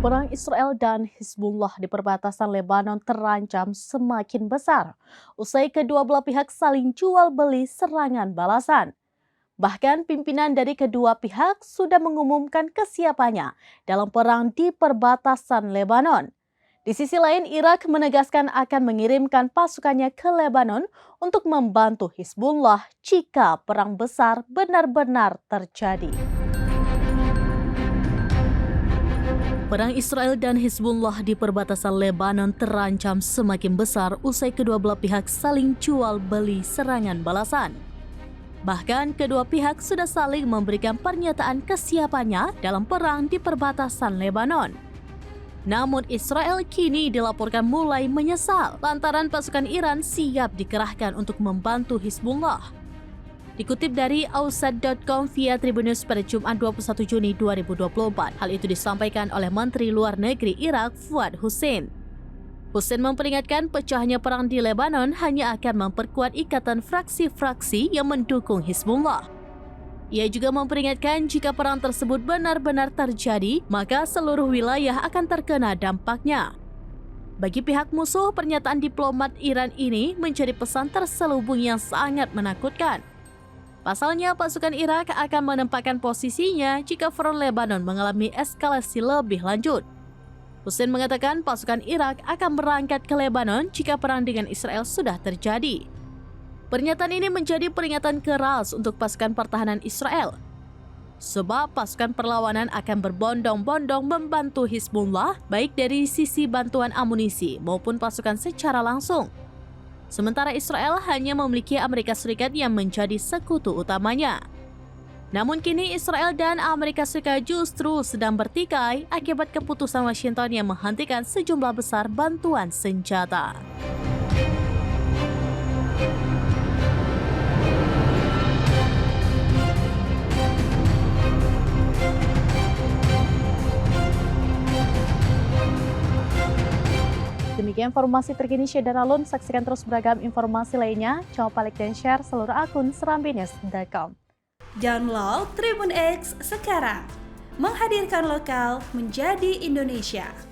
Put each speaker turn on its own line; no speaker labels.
Perang Israel dan Hizbullah di perbatasan Lebanon terancam semakin besar, usai kedua belah pihak saling jual beli serangan balasan. Bahkan pimpinan dari kedua pihak sudah mengumumkan kesiapannya dalam perang di perbatasan Lebanon. Di sisi lain, Irak menegaskan akan mengirimkan pasukannya ke Lebanon untuk membantu Hizbullah jika perang besar benar-benar terjadi. Perang Israel dan Hizbullah di perbatasan Lebanon terancam semakin besar usai kedua belah pihak saling jual beli serangan balasan. Bahkan kedua pihak sudah saling memberikan pernyataan kesiapannya dalam perang di perbatasan Lebanon. Namun Israel kini dilaporkan mulai menyesal lantaran pasukan Iran siap dikerahkan untuk membantu Hizbullah. Dikutip dari Ausad.com via Tribunnews pada Jumat 21 Juni 2024, hal itu disampaikan oleh Menteri Luar Negeri Irak Fuad Hussein. Hussein memperingatkan pecahnya perang di Lebanon hanya akan memperkuat ikatan fraksi-fraksi yang mendukung Hizbullah. Ia juga memperingatkan jika perang tersebut benar-benar terjadi, maka seluruh wilayah akan terkena dampaknya. Bagi pihak musuh, pernyataan diplomat Iran ini menjadi pesan terselubung yang sangat menakutkan. Pasalnya, pasukan Irak akan menempatkan posisinya jika front Lebanon mengalami eskalasi lebih lanjut. Hussein mengatakan pasukan Irak akan berangkat ke Lebanon jika perang dengan Israel sudah terjadi. Pernyataan ini menjadi peringatan keras untuk pasukan pertahanan Israel, sebab pasukan perlawanan akan berbondong-bondong membantu Hizbullah baik dari sisi bantuan amunisi maupun pasukan secara langsung. Sementara Israel hanya memiliki Amerika Serikat yang menjadi sekutu utamanya. Namun kini Israel dan Amerika Serikat justru sedang bertikai akibat keputusan Washington yang menghentikan sejumlah besar bantuan senjata. Demikian informasi terkini Syedar Alun. Saksikan terus beragam informasi lainnya. Jangan lupa like dan share seluruh akun serambinews.com.
Download Tribun X sekarang, menghadirkan lokal menjadi Indonesia.